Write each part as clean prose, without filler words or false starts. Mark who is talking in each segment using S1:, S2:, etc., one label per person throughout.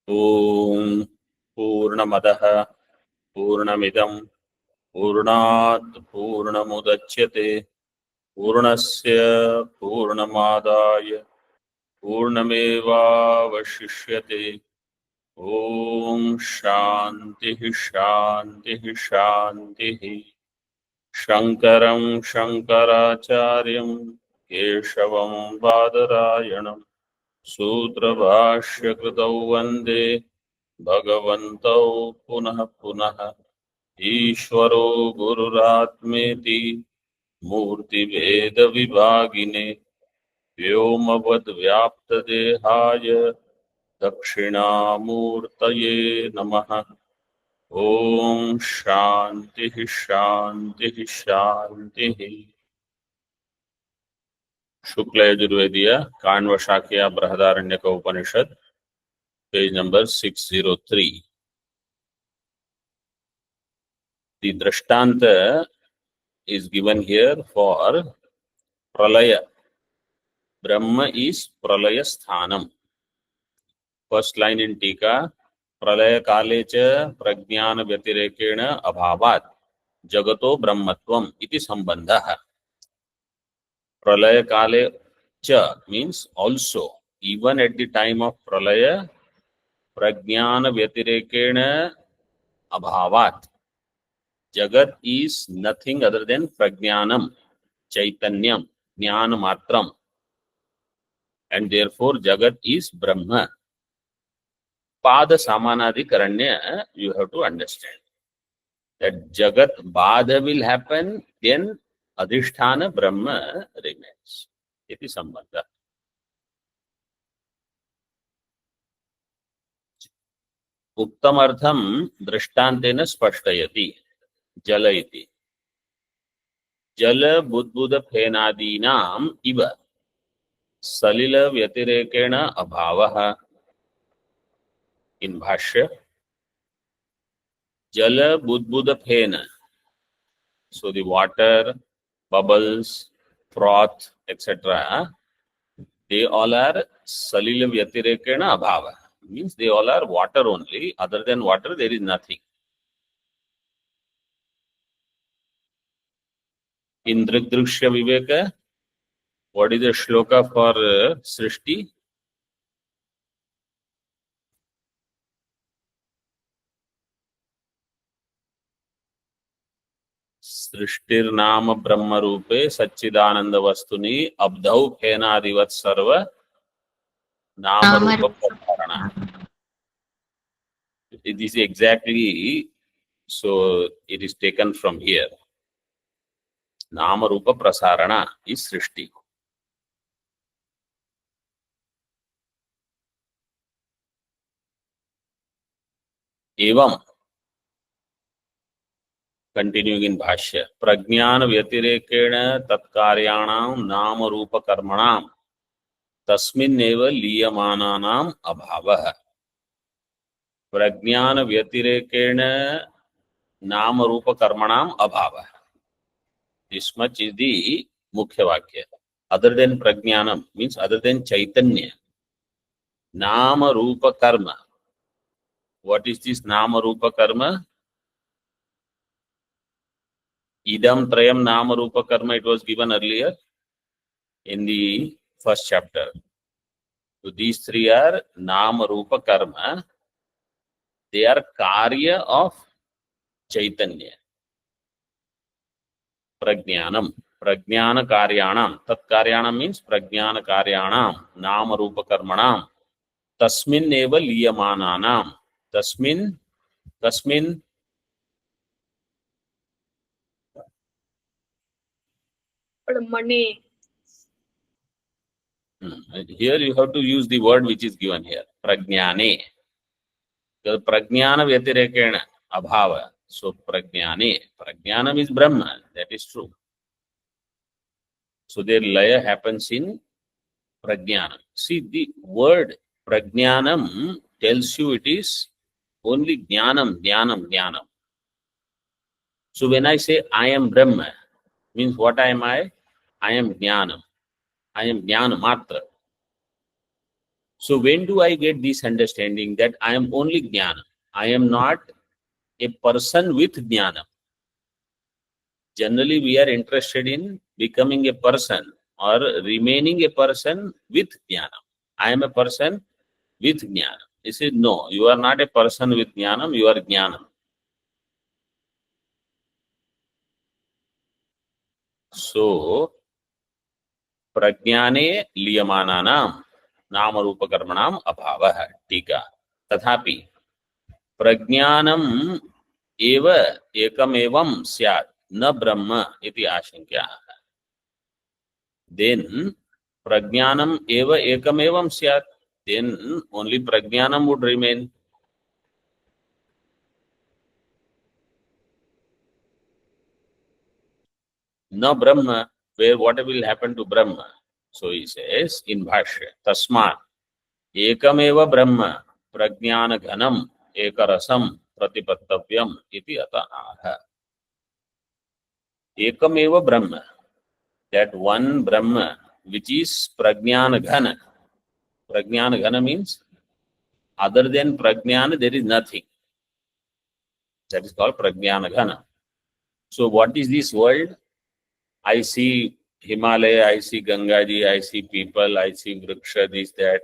S1: ओम पूर्णमदः पूर्णमिदं पूर्णात् पूर्णमुदच्यते पूर्णस्य पूर्णमादाय पूर्णमेवावशिष्यते। ओम शांति शांति शांति। शंकरं शंकराचार्यं केशवं बादरायणं सूत्रभाष्यकृतौ वन्दे भगवन्तौ पुनः पुनः। ईश्वरो गुरुरात्मेति मूर्तिभेदविभागिने व्योमवद्व्याप्तदेहाय दक्षिणामूर्तये नमः। ओम शांति शांति शांति। शुक्ल यजुर्वेदीय Kanva Shakya Brihadaranyaka Upanishad page number 603। The drishtanta is given here for pralaya. Brahma is pralaya sthanam. First line in टीका, प्रलय काले च प्रज्ञान व्यतिरेकेण अभावात् जगतो ब्रह्मत्वम् इति संबंधः। प्रलय काले च means also, even at the time of pralaya, प्रज्ञान व्यतिरेकेण अभावात्, jagat is nothing other than prajnanam, chaitanyam, jnana matram, and therefore jagat is brahma. Pada samanadikaranya, you have to understand that jagat bada will happen, then adhisthana brahma remains. Iti sambandha. उक्तमर्थं दृष्टान्तेन स्पष्टयति। जल इति जल बुद्बुद फेनादीनाम् इव सलिल व्यतिरेकेण अभावः। इन भाष्य, जल बुद्बुद फेन, so the water, bubbles, froth, etc., they all are salila vyatirekena abhava, means they all are water only. Other than water there is nothing. In Dridrishya Viveka, what is the shloka for Srishti? सृष्टिर्नाम ब्रह्म रूपे सच्चिदानंद वस्तुनि अब्धौ फेनादिवत् सर्व नाम रूप प्रधारणा. It is exactly, so it is taken from here. Nama Rupa Prasarana is Srishti. Evam, continuing in Bhashya, Prajnana Vyatirekena Tatkaryanam Nama Rupa Karmanam Tasminneva Liyamananam Abhavaha. Prajnana Vyatirekena Nama Rupa Karmanam Abhavaha. This much is the Mukhya Vakya. Other than Prajnanam means other than Chaitanya, Nama Rupa Karma. What is this Nama Rupa Karma? Idam Trayam Nama Rupa Karma, it was given earlier in the first chapter. So these three are Nama Rupa Karma. They are Karya of Chaitanya. Prajnanam. Prajnana Karyanam. Tat Karyanam means Prajnana Karyanam. Nama Rupa Karmanam. Tasmin eva liyamananam. Tasmin.
S2: Money.
S1: Here you have to use the word which is given here. Prajnane. Prajnana Vyatirekena Abhava. So Prajnane. Prajnanam is Brahma. That is true. So their laya happens in Prajnanam. See, the word Prajnanam tells you it is only Jnanam, Jnanam, Jnanam. So when I say I am Brahma, means what am I? I am Jnanam. I am Jnana Matra. So when do I get this understanding that I am only Jnana? I am not a person with Jnana. Generally, we are interested in becoming a person or remaining a person with Jnana. I am a person with Jnana. He said, no, you are not a person with Jnanam, you are Jnanam. So, प्रज्ञाने लियमानानां नाम रूप कर्मणाम अभावः टीका तथापि प्रज्ञानम एव एकमेवं स्यात् न ब्रह्म इति आशंक्या then प्रज्ञानम एव एकमेवं स्यात् then only prajnanam would remain. No Brahma, where what will happen to Brahma? So he says in Bhashya, Tasmat Ekameva Brahma Prajnana Ghanam Ekarasam Pratipattavyam iti ata aha. Ekameva Brahma, that one Brahma which is Prajnana Ghana. Prajnana Ghana means other than Prajnana there is nothing. That is called Prajnana Ghana. So what is this world? I see Himalaya, I see Gangaji, I see people, I see Vriksha, this, that.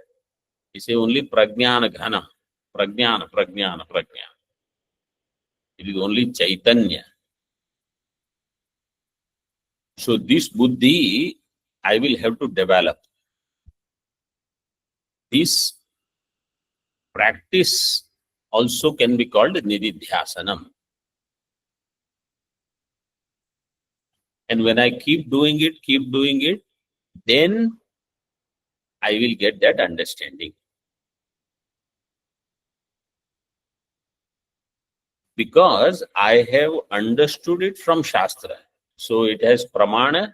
S1: You say only Prajnana Ghana. Prajnana. It is only Chaitanya. So this Buddhi, I will have to develop. This practice also can be called Nididhyasanam. And when I keep doing it, then I will get that understanding. Because I have understood it from Shastra. So it has Pramana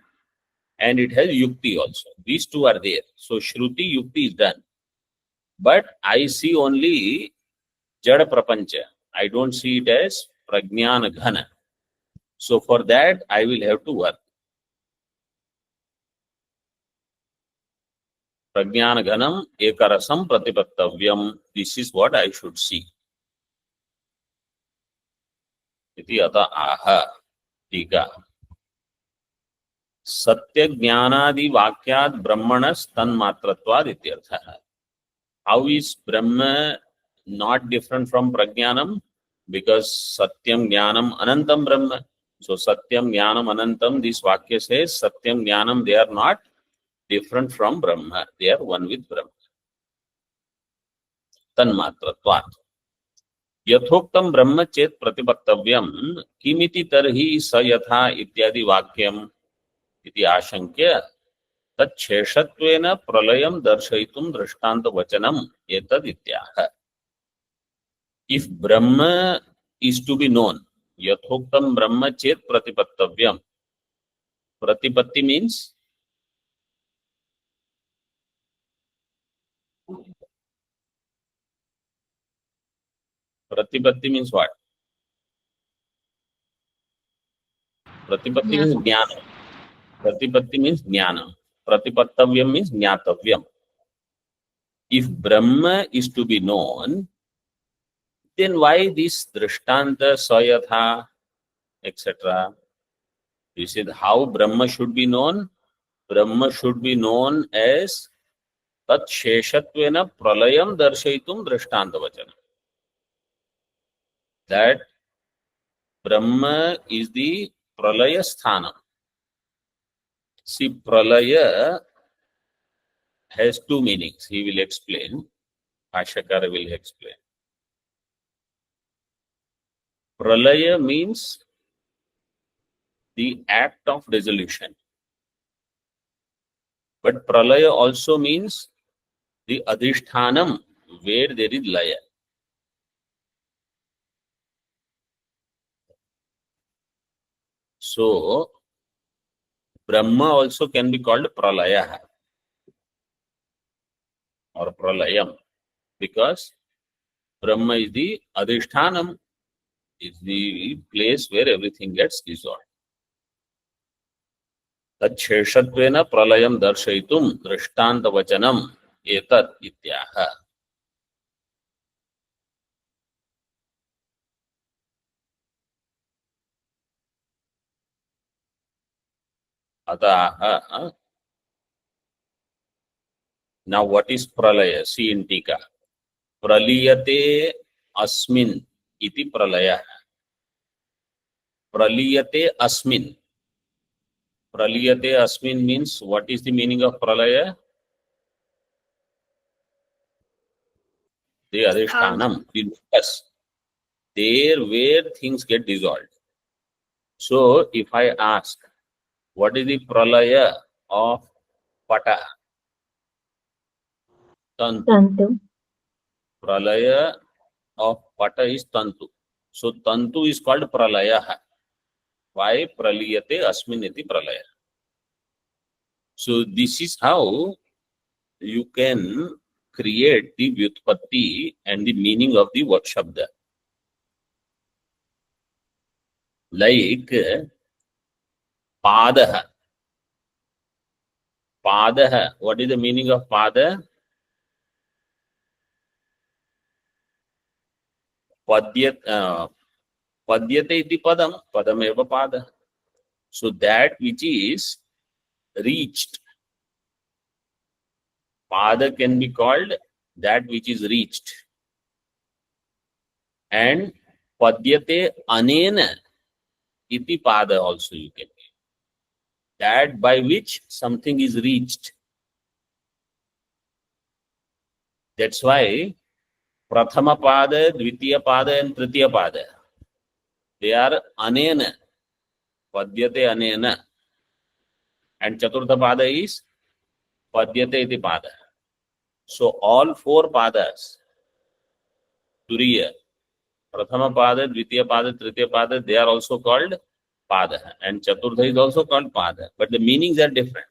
S1: and it has Yukti also. These two are there. So Shruti, Yukti is done. But I see only Jada Prapancha. I don't see it as Prajnana Ghana. So for that, I will have to work. Prajnana Ghanam Ekarasam Pratipattavyam. This is what I should see. Iti ata aha. Tika. Satya Jnanadi Vakyad Brahmanas Tanmatratvad ityartha. How is Brahma not different from Prajnanam? Because Satyam Jnanam Anantam Brahma. So Satyam Jnanam Anantam, this Vakya says Satyam Jnanam, they are not different from Brahma. They are one with Brahma. Tanmatratvat. Yathoktam Brahma Chet Pratipattavyam Kimiti Tarhi Sayatha Ityadi Vakyam Iti Ashankya Tat Sheshatvena Pralayam Darshayitum Drishtanta Vachanam Etad Ityaha. If Brahma is to be known, Yathoktam Brahma Chet Pratipattavyam. Pratipatti means what? Pratipatti means jnana. Pratipatti means jnana. Pratipattavyam means jnatavyam. If Brahma is to be known, then why this Drishtanta, Sayatha, etc.? You said how Brahma should be known? Brahma should be known as Tat Sheshatvena Pralayam Darshayitum Drishtanta Vachana. That Brahma is the Pralaya Sthana. See, Pralaya has two meanings. He will explain. Bhashyakara will explain. Pralaya means the act of dissolution. But Pralaya also means the Adhishthanam, where there is Laya. So, Brahma also can be called Pralaya or Pralayam, because Brahma is the Adhishthanam, is the place where everything gets dissolved. Tat Sheshatvena Pralayam Darshayitum Drishtanta Vachanam एतत् इत्याह। अतः now what is pralaya? See in टीका, प्रलीयते अस्मिन् इति प्रलयः। प्रलीयते अस्मिन्, praliyate asmin means what is the meaning of pralaya? The adhishtanam, the locus, there where things get dissolved. So if I ask, what is the pralaya of pata? Tantu. Pralaya of pata is tantu. So tantu is called pralaya. Why? Praliyate asmin iti pralaya. So this is how you can create the vyutpatti and the meaning of the word shabda. Like padaha. Padaha. What is the meaning of pada? Padyate iti padam. Padam eva pada. So that which is reached. Pada can be called that which is reached. And padyate anena iti pada also you can give. That by which something is reached. That's why prathama pada, dvitiya pada and tritiya pada, they are anena, padyate anena. And chaturtha pada is padyate iti pada. So all four padas, turiya, prathama pada, dvitiya pada, tritiya pada, they are also called pada. And chaturtha is also called pada. But the meanings are different.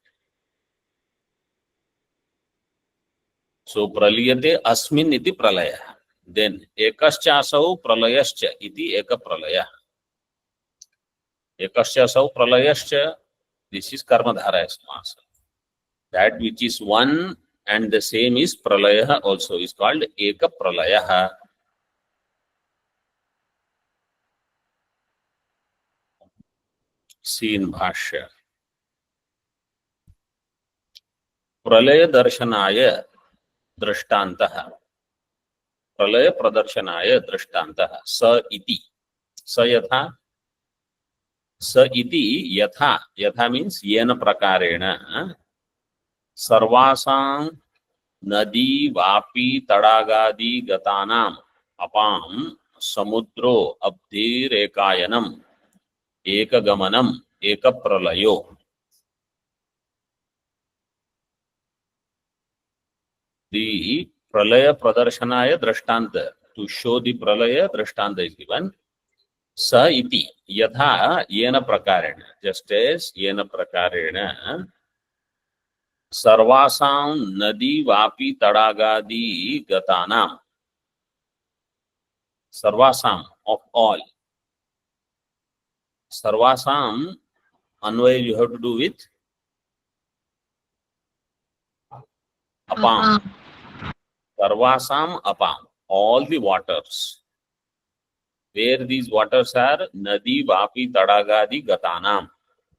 S1: So praliyate asmin iti pralaya. Then ekascha asau pralayascha iti eka pralaya. Ekascha asau pralayascha, this is karmadhara samasa. That which is one and the same is pralaya also is called eka pralaya. See in bhashya. Pralaya darshanaya drashtantah. Pralaya pradarshanaaya drashtantah. Sa iti. Sa yatha. Sa iti yatha. Yatha means yena prakarena. Sarvasam nadi vapi tadagadi gatanam apam samudro abdhir ekayanam ekagamanam ekapralayo. The pralaya pradarshanaaya drashtanta, to show the pralaya drashtanta is given. Sa iti yatha yena prakarena, just as yena prakarena sarvasam nadi vapi tadagadi gatanam. Sarvasam, of all. Sarvasam, anvay you have to do with apam. Sarvasam apam, all the waters. Where these waters are, nadi vapi tadagadi gatanam,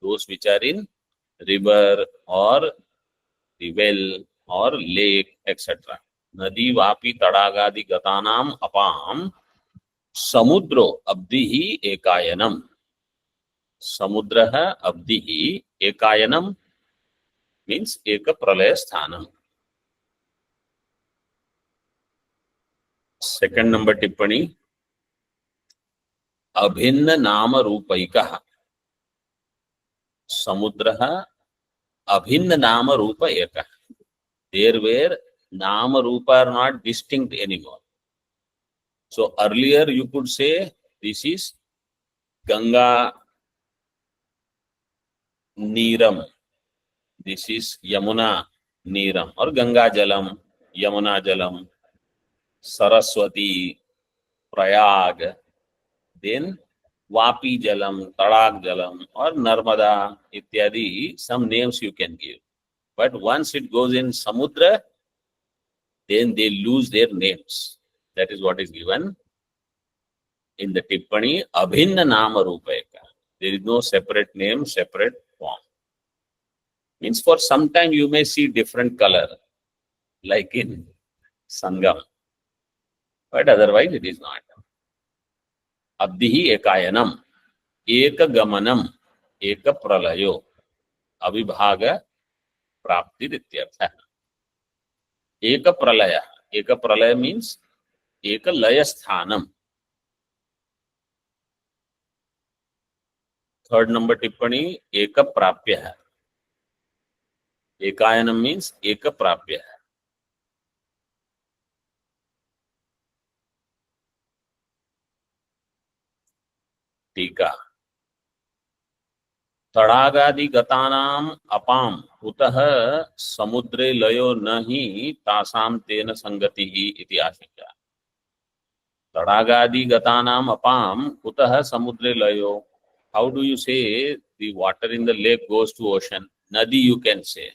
S1: those which are in river or the well or lake, etc. Nadi vapi tadagadi gatanam apam samudro abdihi ekayanam. Samudraha abdihi ekayanam means eka pralaya sthanam. Second number tippani. Abhinna nama rupaikah. Samudraha abhinna nama rupa eka. There where nama rupa are not distinct anymore. So earlier you could say this is Ganga Neeram, this is Yamuna Neeram, or Ganga Jalam, Yamuna Jalam, Saraswati, Prayag, then Vapi Jalam, Tadak Jalam, or Narmada, ityadi, some names you can give. But once it goes in Samudra, then they lose their names. That is what is given in the Tippani, Abhinna Nama Rupeka. There is no separate name, separate form. Means for some time you may see different color, like in Sangam, but otherwise it is not. Abdihi Ekayanam, Eka Gamanam, Eka Pralayo, Avibhaga Prapti Rityartha. Eka Pralaya. Eka Pralaya means Eka Laya Sthanam. Third number Tippani, Eka Prapya. Ekayanam means Eka Prapya. टीका तड़ागादि गतानाम अपाम कुतः समुद्रे लयो न हि तासाम तेन संगति ही इति आशंका. तड़ागादि गतानाम अपाम कुतः समुद्रे लयो. How do you say the water in the lake goes to ocean? Nadi you can say.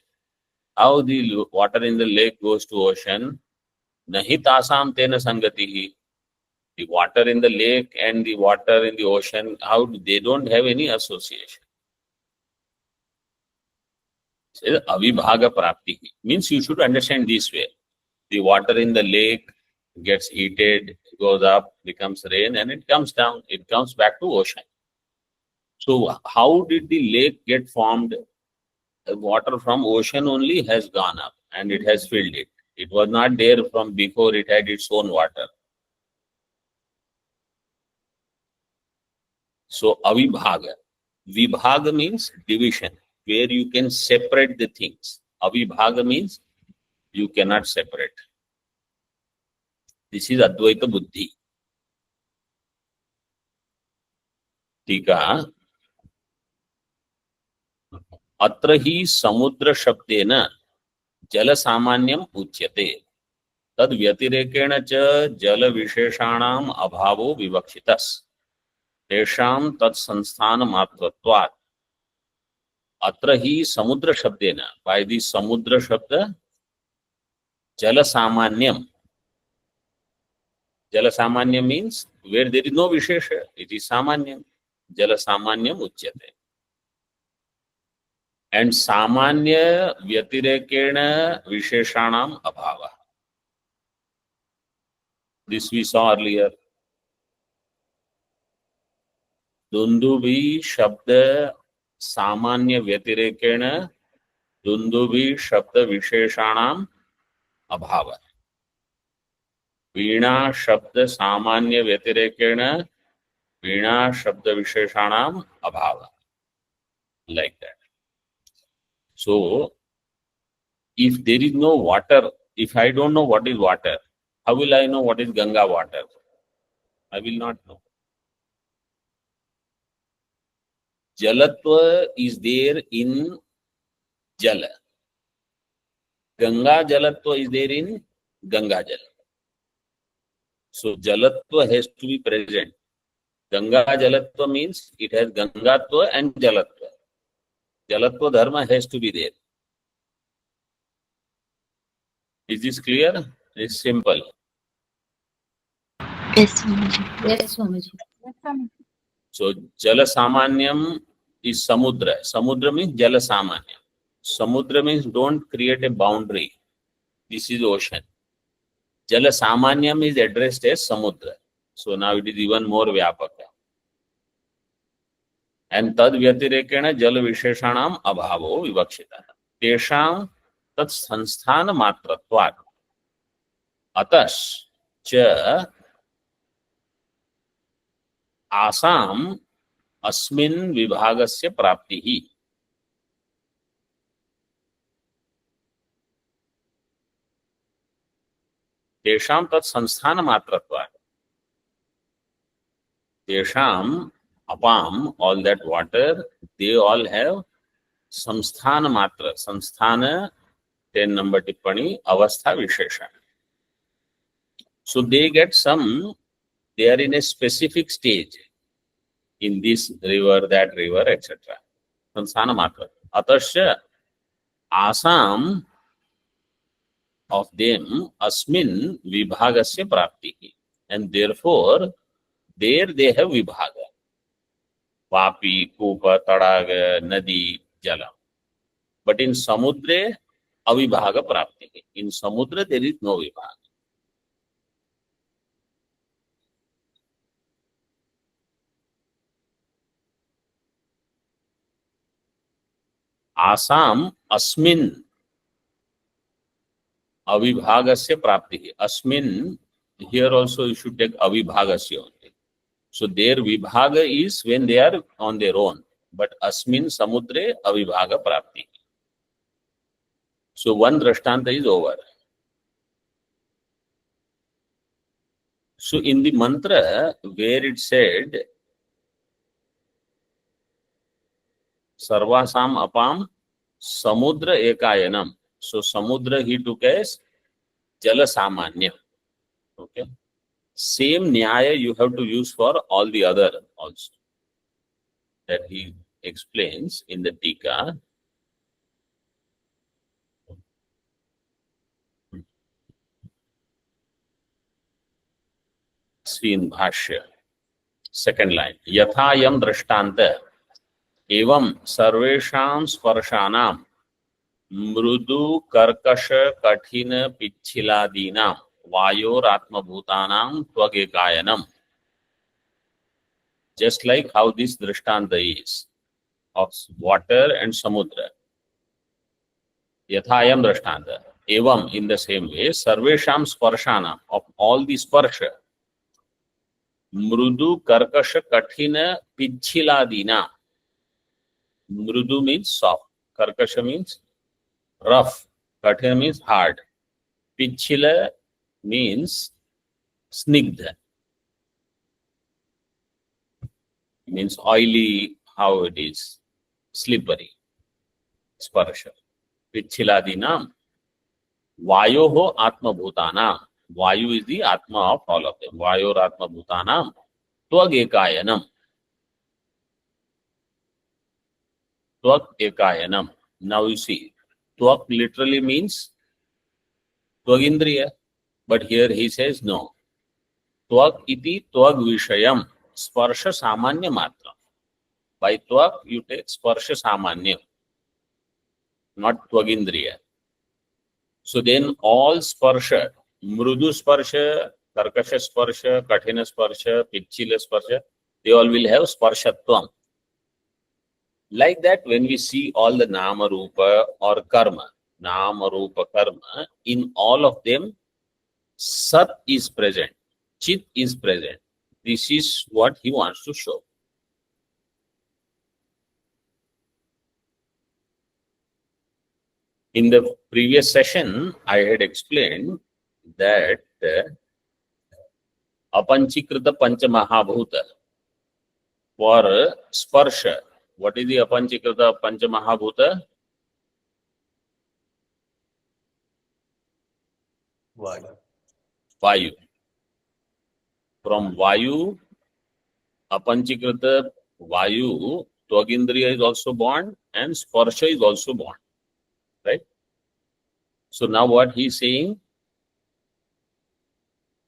S1: How the water in the lake goes to ocean? Nahi tasam tena sangatihi. The water in the lake and the water in the ocean, how they don't have any association. So, avibhaga prapti means you should understand this way. The water in the lake gets heated, goes up, becomes rain, and it comes down. It comes back to ocean. So how did the lake get formed? The water from ocean only has gone up and it has filled it. It was not there from before, it had its own water. So avibhaga. Vibhaga means division, where you can separate the things. Avibhaga means you cannot separate. This is Advaita Buddhi. Tika. अत्र ही समुद्र शब्देन जल सामान्यम उच्यते तद व्यतिरेकेण च जल विशेषाणाम अभावो विवक्षितस् तेषां तत्संस्थान मात्रत्वात्. अत्र ही समुद्र शब्देन, by the समुद्र शब्द, जल सामान्यम. जल सामान्य means where there is no vishesha, it is samanyam. जल सामान्यम उच्यते. And samanya vyatirekena visheshanam abhava. This we saw earlier. Dundubhi shabda samanya vyatirekena Dundubhi shabda visheshanam abhava. Veena shabda samanya vyatirekena Veena shabda visheshanam abhava. Like that. So, if there is no water, if I don't know what is water, how will I know what is Ganga water? I will not know. Jalatva is there in Jala. Ganga Jalatva is there in Ganga Jala. So, Jalatva has to be present. Ganga Jalatva means it has Gangatva and Jalatva. Jalatva dharma has to be there. Is this clear? It's simple.
S2: Yes, Swamiji. Yes, Swamiji.
S1: So, Jala Samanyam is Samudra. Samudra means Jala Samanyam. Samudra means don't create a boundary. This is ocean. Jala Samanyam is addressed as Samudra. So, now it is even more Vyapaka. And tad vyatirekena jal visheshanam abhavo vivakshita. Tesham tat sansthan matratvat. Atas cha asam asmin vibhagasya praptihi. Tesham tat sansthan matratvat. Tesham apam, all that water, they all have samsthana matra. Samsthana, 10 number tippani, avastha vishesha. So they get some, they are in a specific stage in this river, that river, etc. Samsthana matra. Atasya asam of them asmin vibhagasya prapti, and therefore there they have vibhaga. Vapi, Kupa, Tadaga, Nadi, Jala. But in Samudra, avibhaga prapti. In Samudra, there is no vibhaga. Asam asmin avibhagasya prapti. Asmin, here also you should take avibhagasya only. So their vibhaga is when they are on their own. But asmin samudre avibhaga prapti. So one drashtanta is over. So in the mantra where it said Sarvasam apam samudra ekayanam. So samudra he took as jala samanya. Okay. Same nyaya you have to use for all the other also. That he explains in the Tika. See in Bhashya. Second line. Yathayam drashtanta evam sarvesham sparshanam mrudu karkasha kathina pichhiladinam vayor atmabhutanam tvagekayanam. Just like how this drishtanta is of water and samudra. Yathayam drishtanta. Evam, in the same way, sarvesham sparshana, of all the sparsha, mrudu karkasha kathina pichhiladina. Mrudu means soft, karkasha means rough, kathina means hard, pichhila means snigdha, means oily, how it is, slippery, sparsha. Pichhiladinam, vayoho atma bhutanam. Vayu is the atma of all of them. Vayor atma bhutanam tvagekayanam. Tvagekayanam. Now you see, tvag literally means tvagindriya, but here he says no. Tvag iti tvag vishayam sparsha samanya matra. By tvag you take sparsha samanya, not tvagindriya. So then all sparsha, mrudu sparsha, karkasha sparsha, kathina sparsha, pichhila sparsha, they all will have sparshatvam. Like that, when we see all the nama rupa or karma, nama rupa karma, in all of them, sat is present, chit is present. This is what he wants to show. In the previous session, I had explained that apanchikrita panchamahabhuta for sparsha. What is the apanchikrita panchamahabhuta? Vayu. From Vayu, apanchikrita Vayu, tvagindriya is also born and sparsha is also born. Right? So now what he is saying,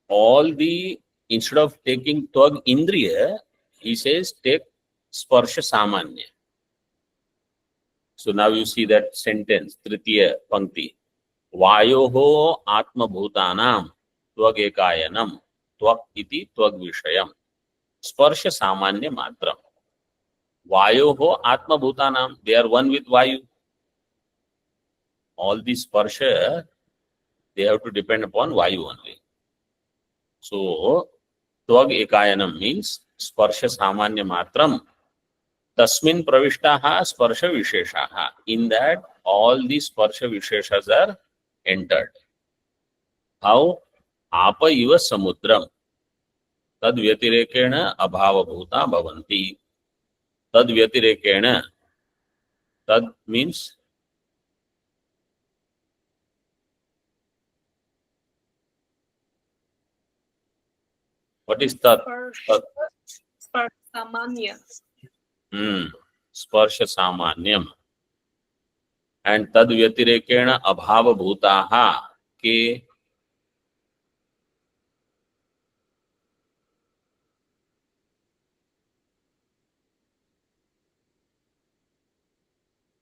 S1: all the, instead of taking tvag indriya, he says take sparsha samanya. So now you see that sentence, tritiya pankti. Vayoho atma bhutanam tvagekayanam tvag iti tvag vishayam sparsha samanya matram. Vayoho atma bhutanam, they are one with Vayu. All these sparsha, they have to depend upon Vayu only. So, tvag ekayanam means sparsha samanya matram. Tasmin pravishtaha sparsha visheshaha. In that, all these sparsha visheshas are entered. How? Apa iva samudram. Tad vyatirekena abhava bhuta bhavanti. Tad vyatirekena. Tad means what is tat?
S3: Samanya.
S1: Sparsha samanyam. And tad vyatirekena abhava bhutaha. के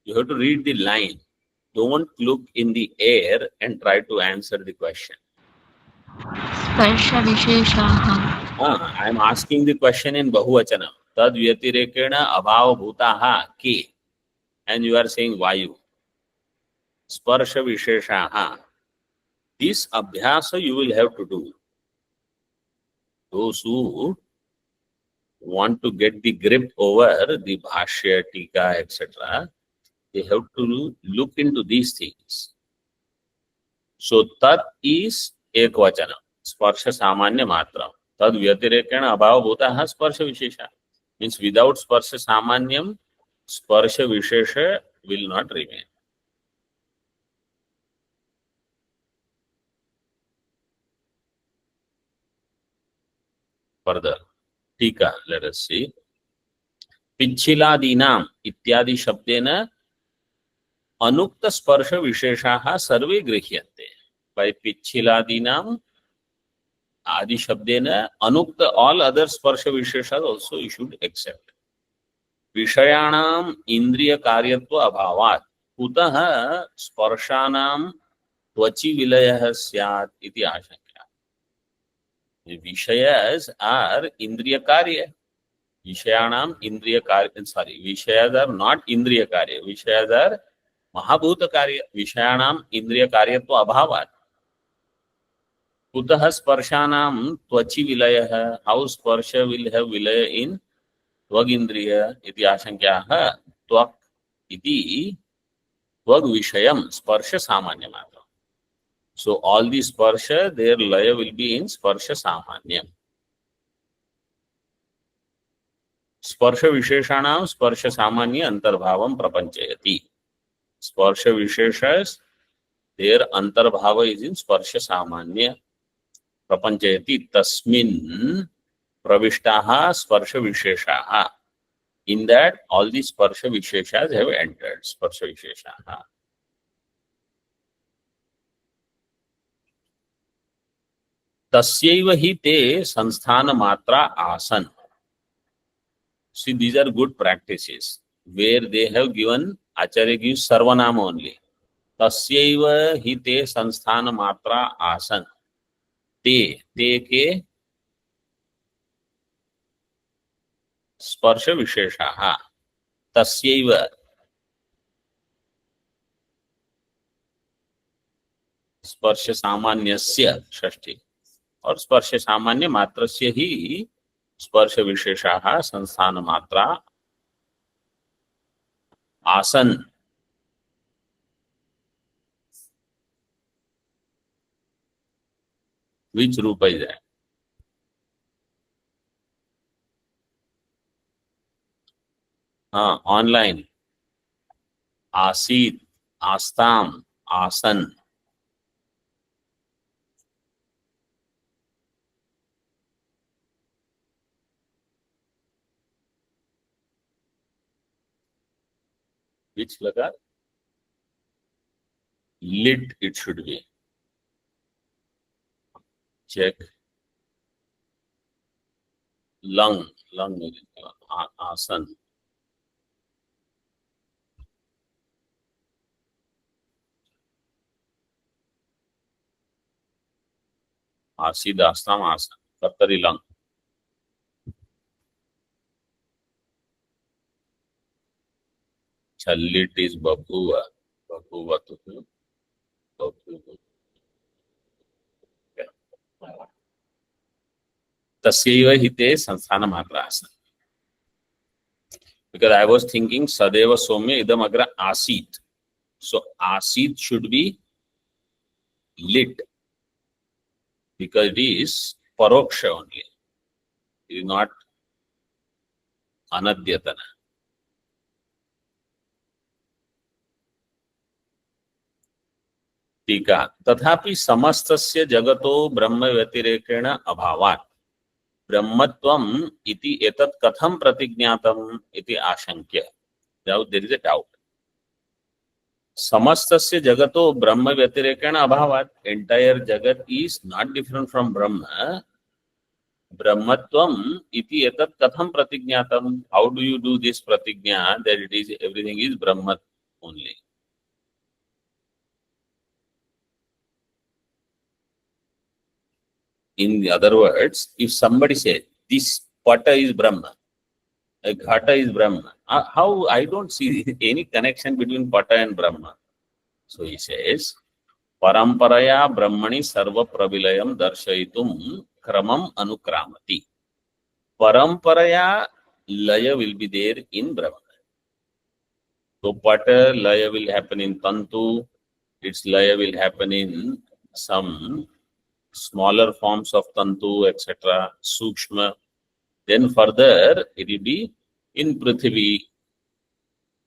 S1: you have to read the line. Don't look in the air and try to answer the question.
S2: स्पर्श विशेषाः
S1: I am asking the question in Bahuvachanam. Tad vyatirekena abhavabhutaha ke. And you are saying Vayu. Sparsha visheshaha. This abhyasa you will have to do. Those who want to get the grip over the bhashya, tika, etc., they have to look into these things. So tat is ekvachana, sparsha samanya matra. Tad vyatirekena abhavabhutaha sparsha vishesha. Means without sparsha samanyam, sparsha vishesha will not remain. Further, tika, let us see. पिच्छिलादीनाम इत्यादि शब्देन अनुक्त स्पर्श विशेषाः सर्वे गृह्यन्ते. By पिच्छिलादीनाम आदि शब्देन अनुक्त all other स्पर्श विशेषाः also you should accept. विषयाणाम इंद्रिय कार्यत्व अभावात् कुतः स्पर्शानाम त्वचि विलयः स्यात् इति आशंका. The Vishayas are Indriya Karya. Vishayanam Indriya Karya. Sorry, Vishayas are not Indriya Karya. Vishayas are Mahabhuta Karya. Vishayanam Indriya Karyatva Abhavat. Kutah Sparshanam Tvachi Vilayah. How Sparsha will have Vilaya in Tvag Indriya iti Ashankyaha. Tvak iti Tvag Vishayam Sparsha Samanya Matra. So all these sparsha, their laya will be in sparsha samanyam. Sparsha visheshanam sparsha samanya antarbhavam prapanchayati. Sparsha visheshas, their antarbhava is in sparsha samanya prapanchayati. Tasmin pravishtaha sparsha visheshaha. In that, all these sparsha visheshas have entered. Sparsha visheshaha. तस्यैव हि ते संस्थान मात्रा आसन. See, these are good practices where they have given, Acharya gives sarvanama only. Tasyaiva hi te sansthan matra asan. Te ke sparsha visheshaha. Tasyaiva sparsha samanyasya षष्ठी. और स्पर्श सामान्य मात्र से ही स्पर्श विशेषाः संस्थान मात्रा आसन. Which रूप is that? हाँ, ऑनलाइन आसीत, आस्ताम, आसन. Which lagar? Lit it should be. Check. Lung asan. Asid astam asan. Kattari lung. Lit is babuva. Babuva to babuva. Tasyaiva hite sanstana matra asan. Because I was thinking sadeva somya idam agra asit. So asit should be lit. Because it is paroksha only. It is not anadyatana. टीका. तथापि समस्तस्य जगतो ब्रह्म व्यतिरेकेण अभावात् ब्रह्मत्वम् इति एतत् कथं प्रतिज्ञातम् इति आशंक्य. Now there is a doubt. Samastasya jagato Brahma Vyatirekena Abhavat. Entire Jagat is not different from Brahma. Brahmatvam iti etat katham pratignatam. How do you do this pratigna that it is everything is Brahmat only? In the other words, if somebody says this pata is Brahma, a ghata is Brahma, how I don't see any connection between pata and Brahma. So he says, Paramparaya Brahmani Sarva Pravilayam Darshaitum Kramam Anukramati. Paramparaya Laya will be there in Brahma. So pata Laya will happen in Tantu, its Laya will happen in some smaller forms of Tantu, etc., Sukshma. Then further, it will be in Prithvi,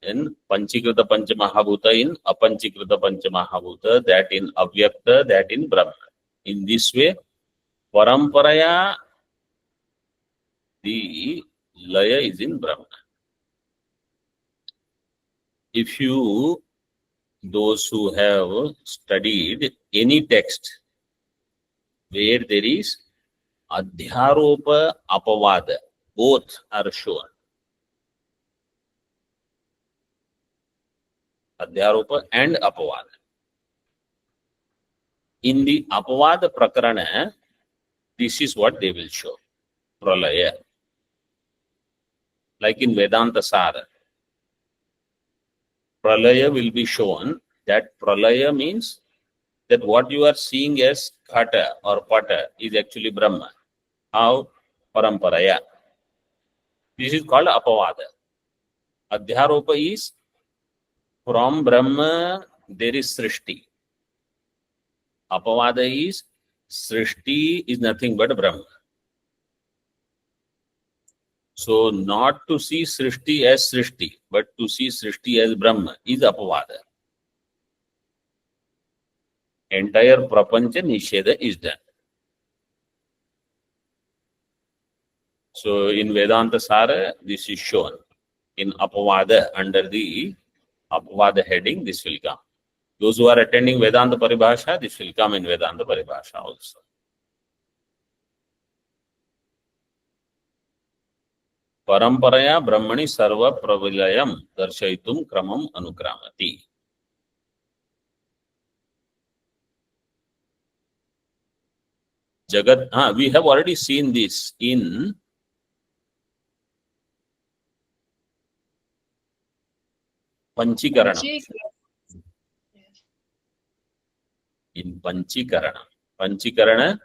S1: in Panchikrita Panchamahabhuta, in Apanchikrita Panchamahabhuta, that in Avyakta, that in Brahma. In this way, Paramparaya, the Laya is in Brahma. If you, those who have studied any text where there is Adhyaropa Apavada, both are shown. Adhyaropa and Apavada. In the Apavada Prakarana, this is what they will show. Pralaya. Like in Vedanta Sara. Pralaya will be shown. That Pralaya means that what you are seeing as Khata or Pata is actually Brahma. How? Paramparaya. This is called Apavada. Adhyaropa is from Brahma there is Srishti. Apavada is Srishti is nothing but Brahma. So not to see Srishti as Srishti, but to see Srishti as Brahma is Apavada. Entire Prapancha Nisheda is done. So in Vedanta Sara, this is shown. In Apavada, under the Apavada heading, this will come. Those who are attending Vedanta Paribhasha, this will come in Vedanta Paribhasha also. Paramparaya Brahmani Sarva Pravilayam Darshaitum Kramam Anukramati. Jagat, we have already seen this in Panchikaranam. In Panchikaranam. Panchikarana,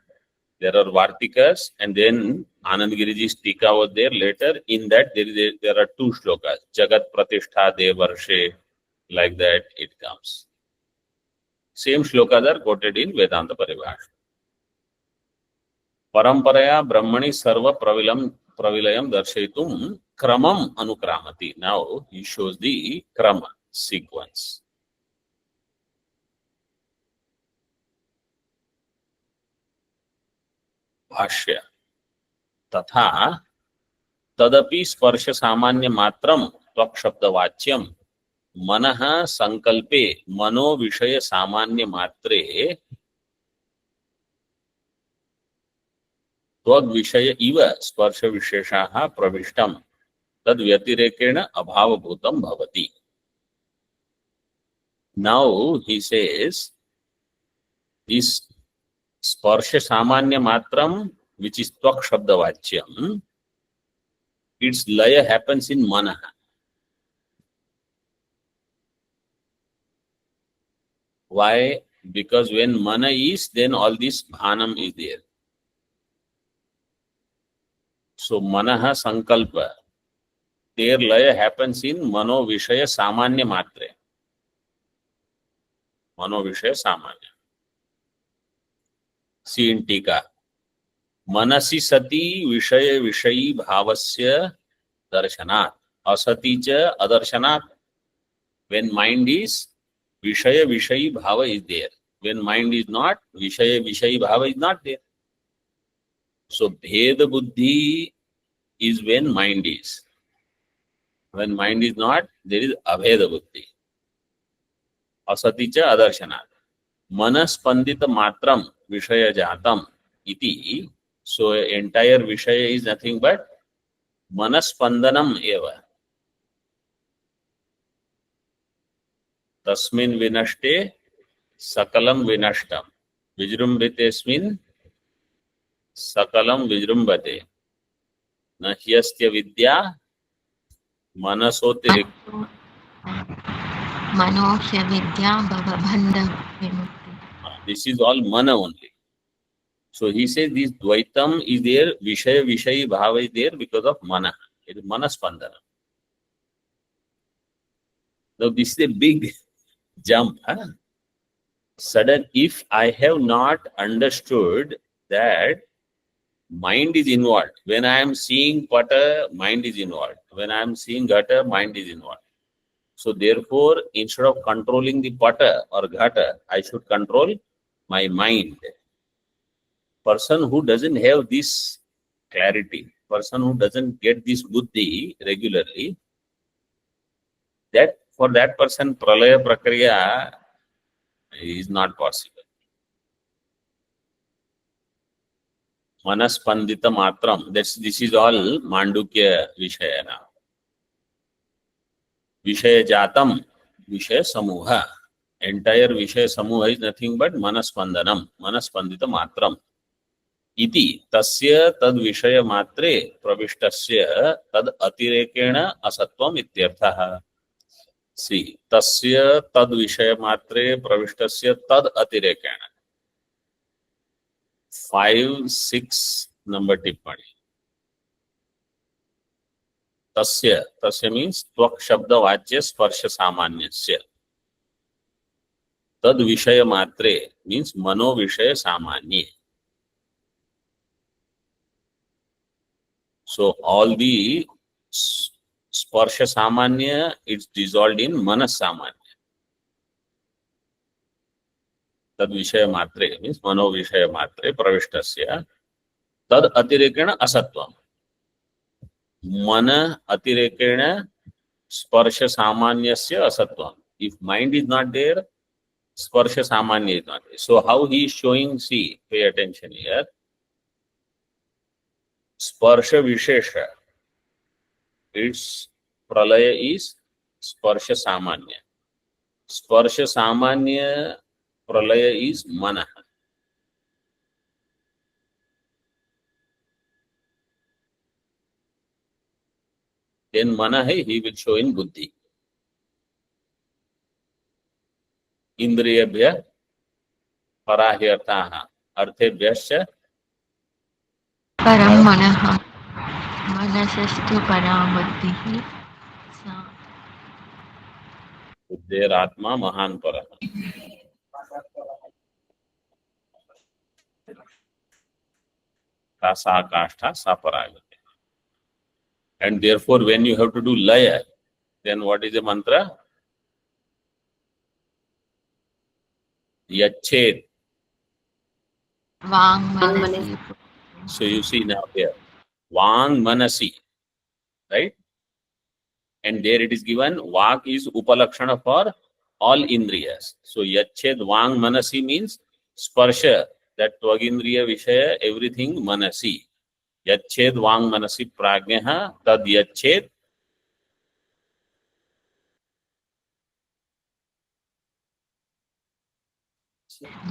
S1: there are Vartikas, and then Anand Giriji's Tika was there later. In that, there are two shlokas. Jagat Pratishtha Devarshe, like that it comes. Same shlokas are quoted in Vedanta Paribhasha. Paramparaya Brahmani Sarva Pravilayam Darshaitum Kramam Anukramati. Now he shows the Krama sequence. Bhashya. Tatha Tadapi Sparsha Samanya Matram Tvakshabda Vachyam Manaha Sankalpe Mano Vishaya Samanya Matre Tvag Vishaya Iva Sparsha Visheshaha Pravishtam Tad Vyatirekena Abhavabhutam Bhavati. Now he says this Sparsha Samanya Matram, which is Tvak Shabda Vachyam, its laya happens in Manaha. Why? Because when Mana is, then all this Bhanam is there. So Manaha Sankalpa, their laya happens in Mano Vishaya Samanya Matre. Mano Vishaya Samanya. See in Tika. Manasi sati Vishaya Vishayi Bhavasya Darshanat. Asati cha Adarshanat. When mind is, Vishaya Vishayi Bhava is there. When mind is not, Vishaya Vishayi Bhava is not there. So Bheda Buddhi is when mind is. When mind is not, there is Abheda Buddhi. असति च अदर्शनात् मनस्पंदित मात्रम विषय जातम इति. So entire विषय is nothing but मनस्पंदनम एव. तस्मिन् विनष्टे सकलम विनष्टम विजृंभितेस्मिन् सकलम विजृंभते न ह्यस्य विद्या मनसोतिरिक्त.
S2: मनोह्य विद्या भवबन्ध विमुक्ति.
S1: This is all mana only. So he says this Dvaitam is there, Vishaya Vishayi Bhava is there because of mana. It is Manaspandana. Now this is a big jump. Huh? Sudden, if I have not understood that mind is involved. When I am seeing pata, mind is involved. When I am seeing ghata, mind is involved. So therefore, instead of controlling the pata or ghata, I should control my mind. Person who doesn't have this clarity, person who doesn't get this buddhi regularly, that for that person pralaya prakriya is not possible. Manaspandita matram, this is all Mandukya Vishaya now. Vishaya jatam, Vishaya samuha. Entire Vishaya samuha is nothing but Manaspandanam, Manaspandita matram. इति तस्य तद विषय मात्रे प्रविष्टस्य तद अतिरेकेण असत्वम इत्यर्थः. सी तस्य तद विषय मात्रे प्रविष्टस्य तद अतिरेकेण. 5-6 नंबर टिप्पणी. तस्य तस्य मीन्स त्वक् शब्द वाच्य स्पर्श सामान्यस्य. तद विषय मात्रे मीन्स मनो विषय सामान्य. So all the sparsha samanya, it's dissolved in manas samanya. Tad vishaya matre means mano vishaya matre pravishtasya tad atirekena asatvam. Mana atirekena sparsha samanyasya asatvam. If mind is not there, sparsha samanya is not there. So how he is showing, see, pay attention here. Sparsha Vishesha, its pralaya is Sparsha Samanya. Sparsha Samanya pralaya is Mana. Then Mana hai, he will show in Buddhi. Indriyabhya Parahyartaha Arthebhyascha
S2: परं मनः मनसस्तु परा बुद्धिः सा
S1: बुद्धेरात्मा महान परः. सा काष्ठा सा परागति. And therefore, when you have to do laya, then what is the mantra? Yachet.
S2: वाङ् मनसि.
S1: So you see now here, Vang Manasi, right? And there it is given, Vak is Upalakshana for all Indriyas. So Yached Vang Manasi means Sparsha, that Tvagindriya Vishaya, everything Manasi. Yached Vang Manasi Prajnaha, Tad Yached.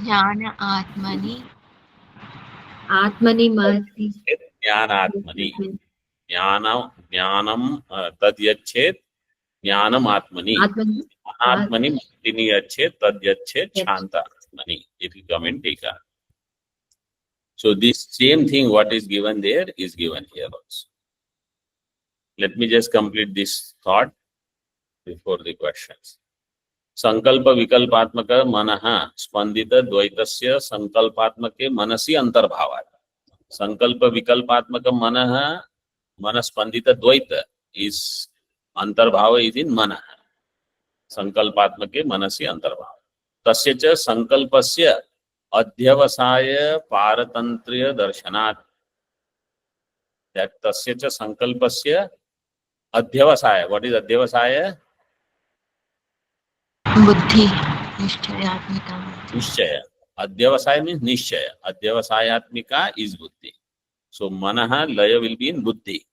S2: ज्ञान आत्मनि.
S3: आत्मनि महति.
S1: Jnanatmani. Jnanam tad yachet jnanam atmani. Atmani tini yachet tad yachet shanta atmani. If you come in Tika. So this same thing what is given there is given here also. Let me just complete this thought before the questions. Sankalpa vikalpatmaka manaha spandita dvaitasya sankalpatmake manasi antarbhavat. Sankalpa vikalpatmaka manaha manaspandita dvaita is antarbhava is in manaha. Sankalpatmake manasi antarbhava. Tasya cha sankalpasya adhyavasaya paratantriya darshanat. That tasya cha sankalpasya adhyavasaya. What is adhyavasaya?
S2: बुद्धि. निश्चयात्मिका
S1: निश्चय. Adhyavasaya means Nishchaya. Adhyavasayatmika is Buddhi. So Manaha Laya will be in Buddhi.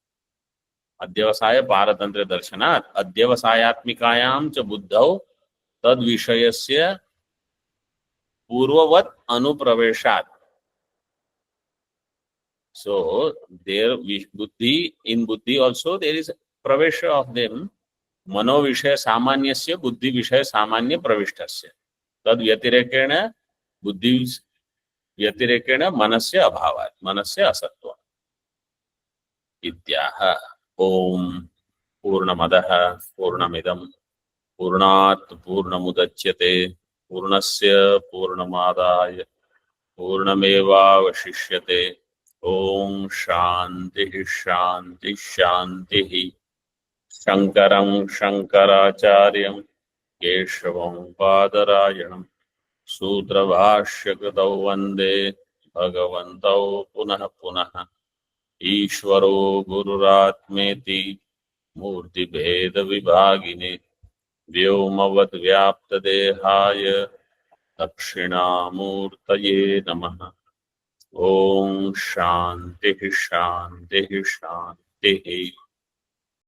S1: Adhyavasaya Paratantra Darshanat. Adhyavasayatmikayam cha Buddhau tad Vishayasya Purvavat Anupraveshat. So there Buddhi, in Buddhi also there is Pravesha of them. Mano Vishaya Samanyasya Buddhi Vishaya Samanya Pravishtasya. Tad Vyatirekena Buddhi व्यतिरेकेण मनस्य अभावात् मनस्य असत्त्वात् इत्याह. ओम पूर्णमदः पूर्णमिदं पूर्णात् पूर्णमुदच्यते पूर्णस्य पूर्णमादाय पूर्णमेवावशिष्यते. ओम शांति शांति शांति. शंकरं शंकराचार्यं केशवं बादरायणं सूत्रभाष्यकृतौ वन्दे भगवन्तौ पुनः पुनः. ईश्वरो गुरुरात्मेति मूर्तिभेदविभागिने व्योमवद्व्याप्तदेहाय दक्षिणामूर्तये नमः. ओम शांति शांति शांति.